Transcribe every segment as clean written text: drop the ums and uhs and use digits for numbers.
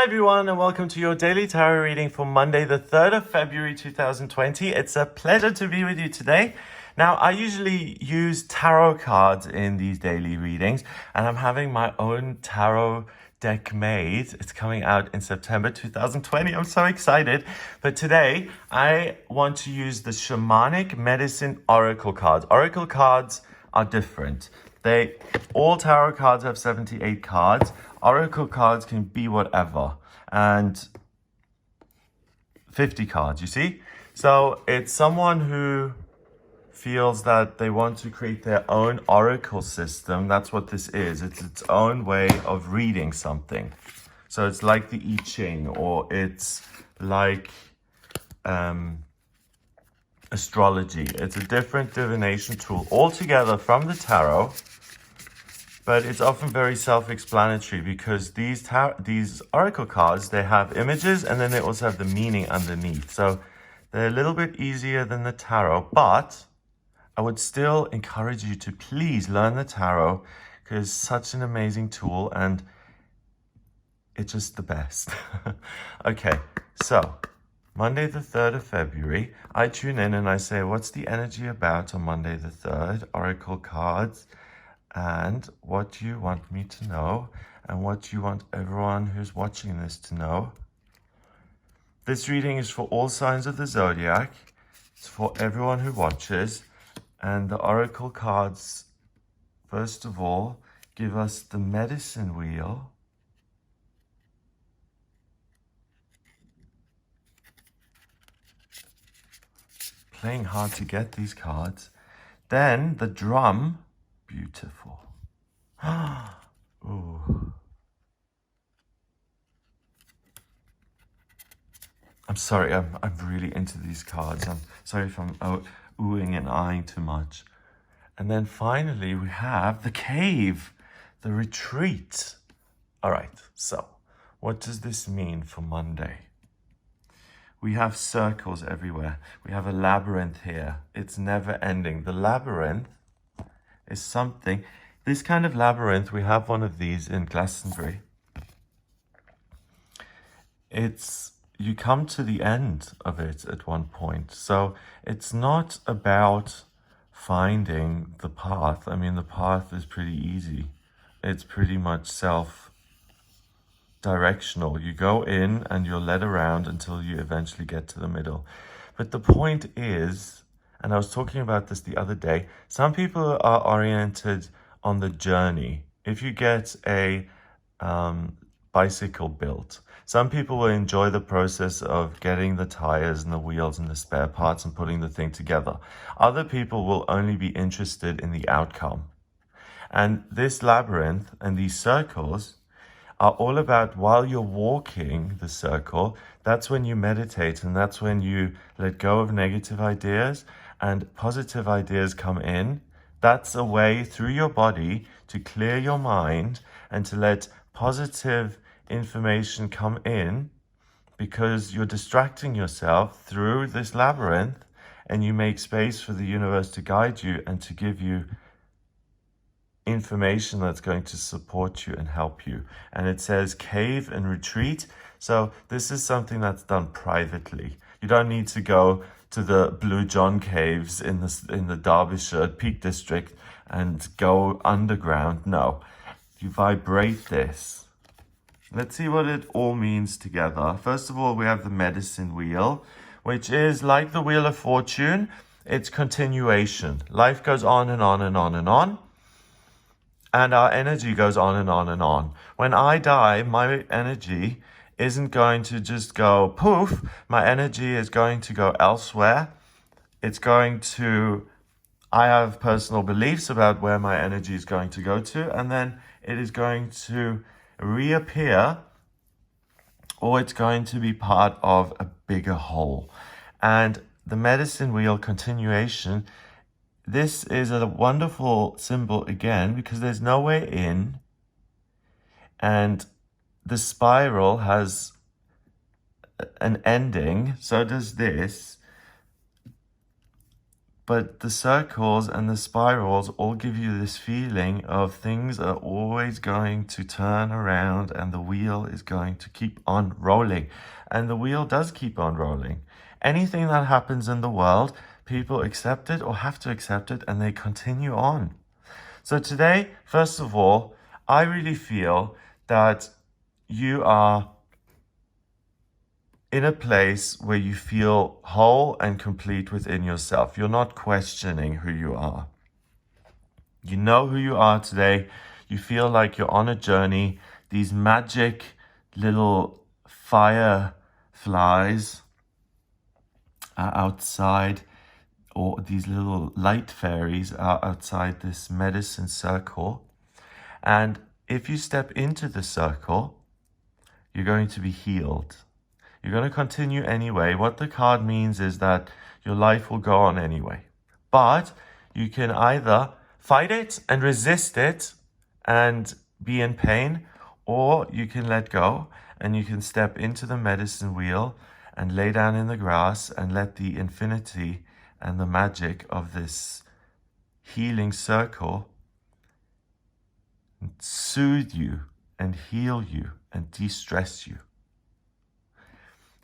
Hi everyone and welcome to your daily tarot reading for Monday the 3rd of February 2020. It's a pleasure to be with you today. Now, I usually use tarot cards in these daily readings and I'm having my own tarot deck made. It's coming out in September 2020. I'm so excited. But today I want to use the Shamanic Medicine Oracle cards. Oracle cards are different. All tarot cards have 78 cards. Oracle cards can be whatever. And 50 cards, you see? So it's someone who feels that they want to create their own oracle system. That's what this is. It's its own way of reading something. So it's like the I Ching, or it's like astrology. It's a different divination tool altogether from the tarot. But it's often very self-explanatory because these oracle cards, they have images and then they also have the meaning underneath. So they're a little bit easier than the tarot, but I would still encourage you to please learn the tarot because it's such an amazing tool and it's just the best. Okay, so Monday the 3rd of February, I tune in and I say, what's the energy about on Monday the 3rd? Oracle cards. And what you want me to know, and what you want everyone who's watching this to know. This reading is for all signs of the zodiac. It's for everyone who watches. And the oracle cards, first of all, give us the medicine wheel. Playing hard to get these cards. Then the drum. Beautiful. Ooh. I'm sorry, I'm really into these cards. I'm sorry if I'm oohing and eyeing too much. And then finally we have the cave, the retreat. All right, so what does this mean for Monday? We have circles everywhere. We have a labyrinth here. It's never ending. The labyrinth is something, this kind of labyrinth, we have one of these in Glastonbury. You come to the end of it at one point. So it's not about finding the path. I mean, the path is pretty easy. It's pretty much self-directional. You go in and you're led around until you eventually get to the middle. But the point is, and I was talking about this the other day, some people are oriented on the journey. If you get a bicycle built, some people will enjoy the process of getting the tires and the wheels and the spare parts and putting the thing together. Other people will only be interested in the outcome. And this labyrinth and these circles are all about, while you're walking the circle, that's when you meditate and that's when you let go of negative ideas and positive ideas come in. That's a way through your body to clear your mind and to let positive information come in, because you're distracting yourself through this labyrinth and you make space for the universe to guide you and to give you information that's going to support you and help you. And it says cave and retreat. So this is something that's done privately. You don't need to go to the Blue John caves in the Derbyshire Peak District and go underground. No, you vibrate this. Let's see what it all means together. First of all, we have the medicine wheel, which is like the Wheel of Fortune. It's continuation. Life goes on and on and on and on. And our energy goes on and on and on. When I die, my energy isn't going to just go poof. My energy is going to go elsewhere. I have personal beliefs about where my energy is going to go to, and then it is going to reappear, or it's going to be part of a bigger whole. And the medicine wheel continuation, this is a wonderful symbol again, because there's no way in, and the spiral has an ending. So does this. But the circles and the spirals all give you this feeling of things are always going to turn around and the wheel is going to keep on rolling. And the wheel does keep on rolling. Anything that happens in the world, people accept it or have to accept it, and they continue on. So today, first of all, I really feel that you are in a place where you feel whole and complete within yourself. You're not questioning who you are. You know who you are today. You feel like you're on a journey. These magic little fireflies are outside, or these little light fairies are outside this medicine circle. And if you step into the circle, you're going to be healed. You're going to continue anyway. What the card means is that your life will go on anyway. But you can either fight it and resist it and be in pain, or you can let go and you can step into the medicine wheel and lay down in the grass and let the infinity and the magic of this healing circle soothe you and heal you and de-stress you.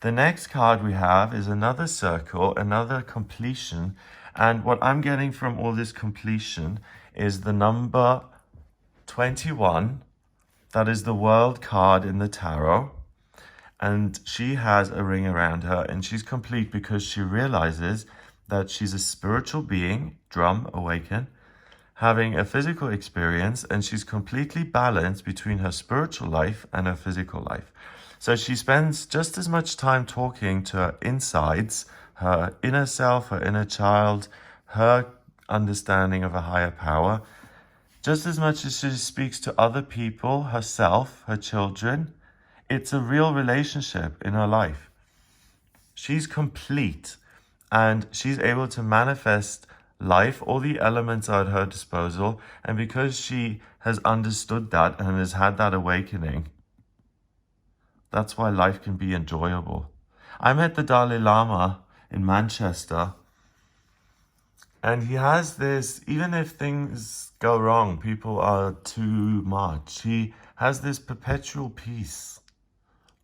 The next card we have is another circle, another completion. And what I'm getting from all this completion is the number 21. That is the world card in the tarot. And she has a ring around her and she's complete because she realizes that she's a spiritual being, drum, awaken, having a physical experience, and she's completely balanced between her spiritual life and her physical life. So she spends just as much time talking to her insides, her inner self, her inner child, her understanding of a higher power, just as much as she speaks to other people, herself, her children. It's a real relationship in her life. She's complete and she's able to manifest life, all the elements are at her disposal. And because she has understood that and has had that awakening, that's why life can be enjoyable. I met the Dalai Lama in Manchester, and he has this, even if things go wrong, people are too much, he has this perpetual peace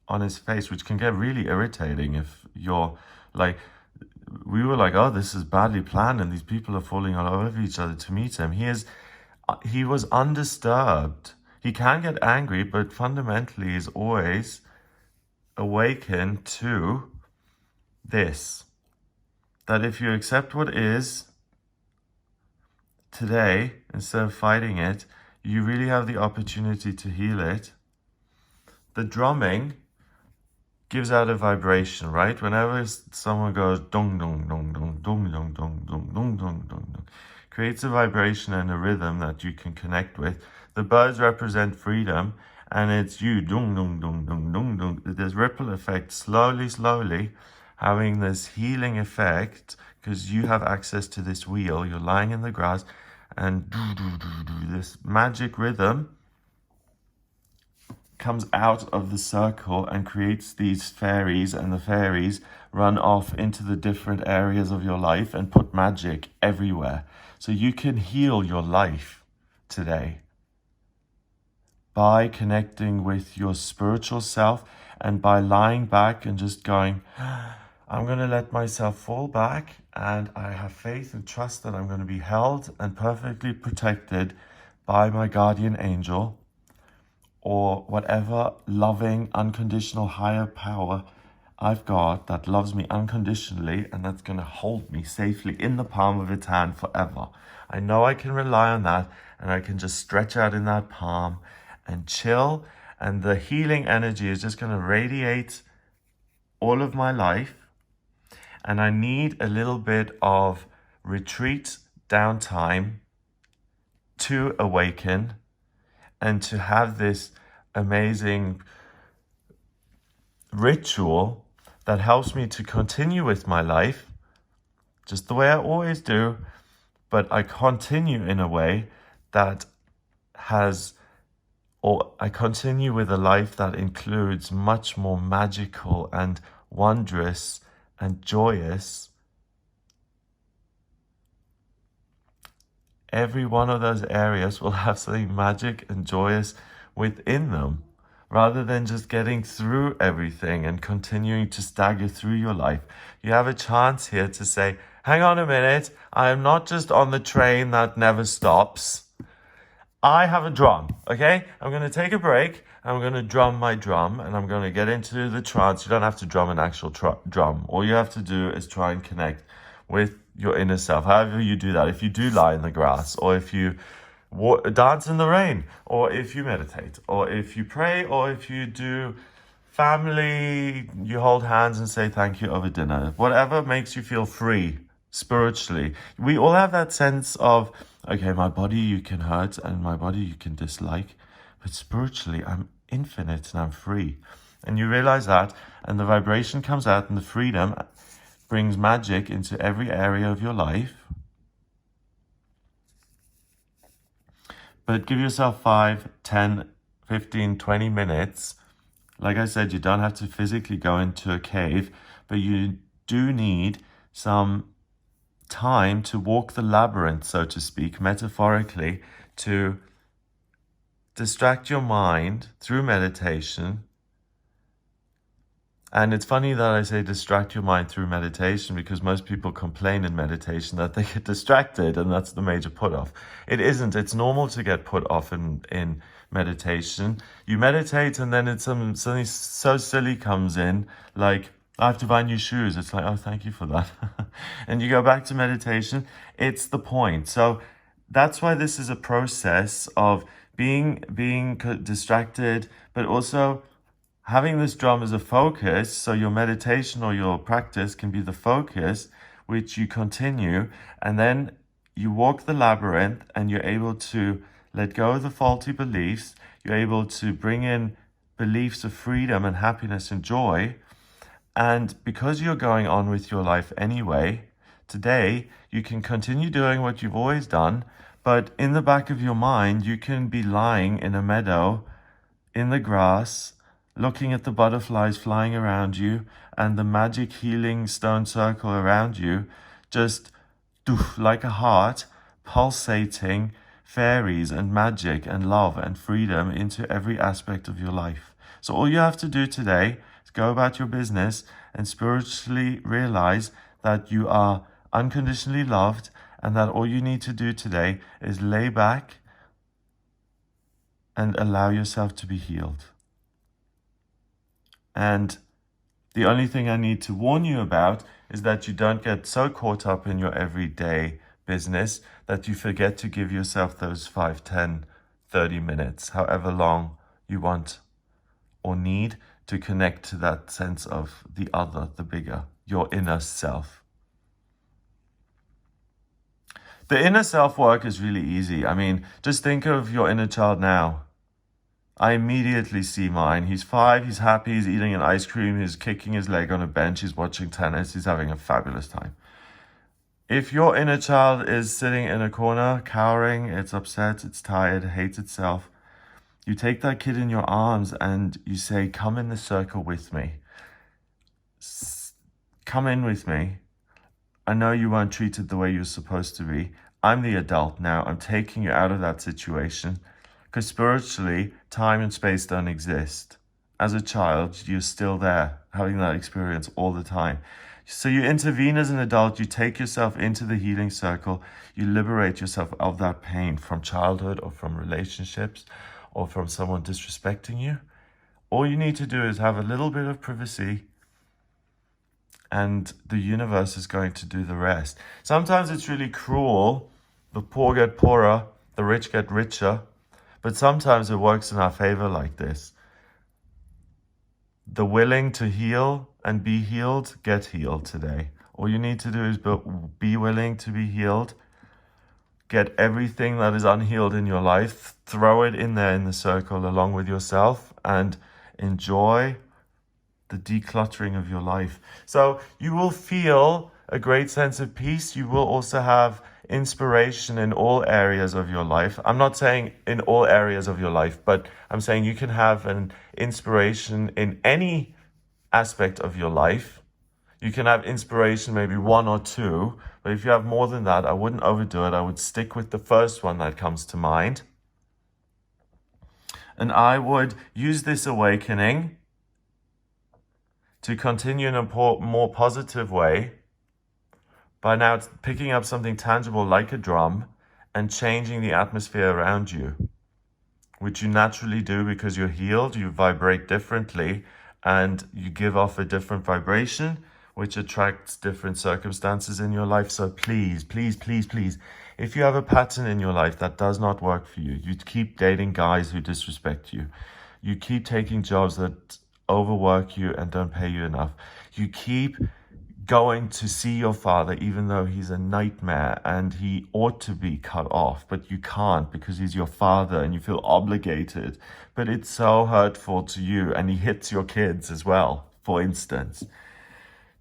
on his face, which can get really irritating if you're like, we were like, oh, this is badly planned and these people are falling all over each other to meet him. He was undisturbed. He can get angry, but fundamentally is always awaken to this, that if you accept what is today instead of fighting it, you really have the opportunity to heal it. The drumming gives out a vibration, right? Whenever someone goes dong dong dong dong dong dong dong dong dong dong dong, creates a vibration and a rhythm that you can connect with. The birds represent freedom, and it's you, dung, dung, dung, dung, dung, dung. There's ripple effect, slowly, having this healing effect, because you have access to this wheel. You're lying in the grass, and this magic rhythm comes out of the circle and creates these fairies, and the fairies run off into the different areas of your life and put magic everywhere. So you can heal your life today by connecting with your spiritual self and by lying back and just going, I'm going to let myself fall back, and I have faith and trust that I'm going to be held and perfectly protected by my guardian angel or whatever loving, unconditional higher power I've got that loves me unconditionally and that's going to hold me safely in the palm of its hand forever. I know I can rely on that, and I can just stretch out in that palm and chill, and the healing energy is just going to radiate all of my life. And I need a little bit of retreat, downtime to awaken and to have this amazing ritual that helps me to continue with my life just the way I always do, but I continue in a way that I continue with a life that includes much more magical and wondrous and joyous every one of those areas will have something magic and joyous within them, rather than just getting through everything and continuing to stagger through your life. You have a chance here to say, hang on a minute, I am not just on the train that never stops. I have a drum, okay? I'm going to take a break. I'm going to drum my drum and I'm going to get into the trance. You don't have to drum an actual drum. All you have to do is try and connect with your inner self. However you do that, if you do lie in the grass, or if you dance in the rain, or if you meditate, or if you pray, or if you do family, you hold hands and say thank you over dinner, whatever makes you feel free spiritually. We all have that sense of, okay, my body you can hurt and my body you can dislike, but spiritually I'm infinite and I'm free. And you realize that, and the vibration comes out, and the freedom brings magic into every area of your life. But give yourself 5, 10, 15, 20 minutes. Like I said, you don't have to physically go into a cave, but you do need some time to walk the labyrinth, so to speak, metaphorically, to distract your mind through meditation. And it's funny that I say distract your mind through meditation, because most people complain in meditation that they get distracted, and that's the major put off. It isn't. It's normal to get put off in meditation. You meditate and then something so silly comes in, like, I have to buy new shoes. It's like, oh, thank you for that. And you go back to meditation. It's the point. So that's why this is a process of being distracted, but also having this drum as a focus. So your meditation or your practice can be the focus, which you continue. And then you walk the labyrinth and you're able to let go of the faulty beliefs. You're able to bring in beliefs of freedom and happiness and joy. And because you're going on with your life anyway, today you can continue doing what you've always done, but in the back of your mind, you can be lying in a meadow, in the grass, looking at the butterflies flying around you and the magic healing stone circle around you, just like a heart, pulsating fairies and magic and love and freedom into every aspect of your life. So all you have to do today, go about your business and spiritually realize that you are unconditionally loved, and that all you need to do today is lay back and allow yourself to be healed. And the only thing I need to warn you about is that you don't get so caught up in your everyday business that you forget to give yourself those 5, 10, 30 minutes, however long you want or need, to connect to that sense of the other, the bigger, your inner self. The inner self work is really easy. I mean, just think of your inner child now. I immediately see mine. He's 5, he's happy, he's eating an ice cream, he's kicking his leg on a bench, he's watching tennis, he's having a fabulous time. If your inner child is sitting in a corner, cowering, it's upset, it's tired, hates itself, you take that kid in your arms and you say, come in the circle with me. Come in with me. I know you weren't treated the way you're supposed to be. I'm the adult now. I'm taking you out of that situation. Because spiritually, time and space don't exist. As a child, you're still there, having that experience all the time. So you intervene as an adult, you take yourself into the healing circle, you liberate yourself of that pain from childhood or from relationships or from someone disrespecting you. All you need to do is have a little bit of privacy, and the universe is going to do the rest. Sometimes it's really cruel. The poor get poorer, the rich get richer. But sometimes it works in our favor like this. The willing to heal and be healed get healed today. All you need to do is be willing to be healed. Get everything that is unhealed in your life, throw it in there in the circle along with yourself, and enjoy the decluttering of your life. So you will feel a great sense of peace. You will also have inspiration in all areas of your life. I'm not saying in all areas of your life, but I'm saying you can have an inspiration in any aspect of your life. You can have inspiration, maybe one or two, but if you have more than that, I wouldn't overdo it. I would stick with the first one that comes to mind. And I would use this awakening to continue in a more positive way by now picking up something tangible like a drum and changing the atmosphere around you, which you naturally do because you're healed, you vibrate differently, and you give off a different vibration, which attracts different circumstances in your life. So please, please, please, please, if you have a pattern in your life that does not work for you, you keep dating guys who disrespect you, you keep taking jobs that overwork you and don't pay you enough, you keep going to see your father even though he's a nightmare and he ought to be cut off, but you can't because he's your father and you feel obligated, but it's so hurtful to you, and he hits your kids as well, for instance.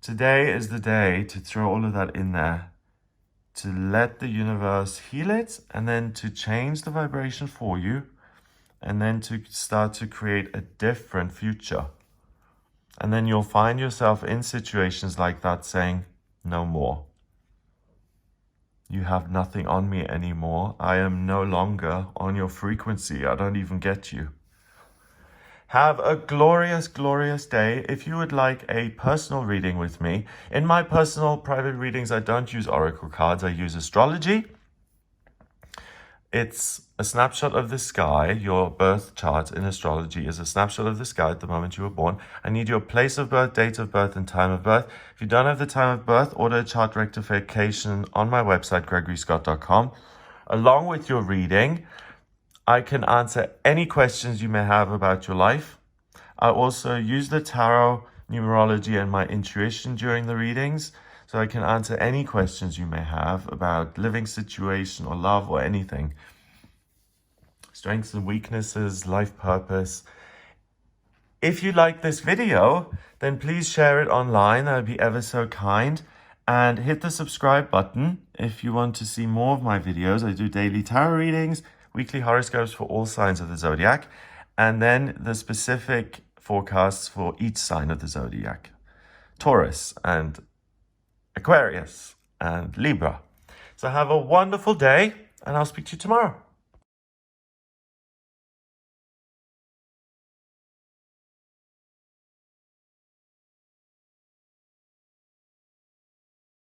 Today is the day to throw all of that in there, to let the universe heal it, and then to change the vibration for you, and then to start to create a different future. And then you'll find yourself in situations like that saying, no more. You have nothing on me anymore. I am no longer on your frequency. I don't even get you. Have a glorious, glorious day. If you would like a personal reading with me, in my personal private readings, I don't use oracle cards. I use astrology. It's a snapshot of the sky. Your birth chart in astrology is a snapshot of the sky at the moment you were born. I need your place of birth, date of birth, and time of birth. If you don't have the time of birth, order a chart rectification on my website, gregoryscott.com. Along with your reading, I can answer any questions you may have about your life. I also use the tarot, numerology, and my intuition during the readings, so I can answer any questions you may have about living situation or love or anything. Strengths and weaknesses, life purpose. If you like this video, then please share it online. That would be ever so kind. And hit the subscribe button if you want to see more of my videos. I do daily tarot readings, weekly horoscopes for all signs of the zodiac, and then the specific forecasts for each sign of the zodiac. Taurus and Aquarius and Libra. So have a wonderful day, and I'll speak to you tomorrow.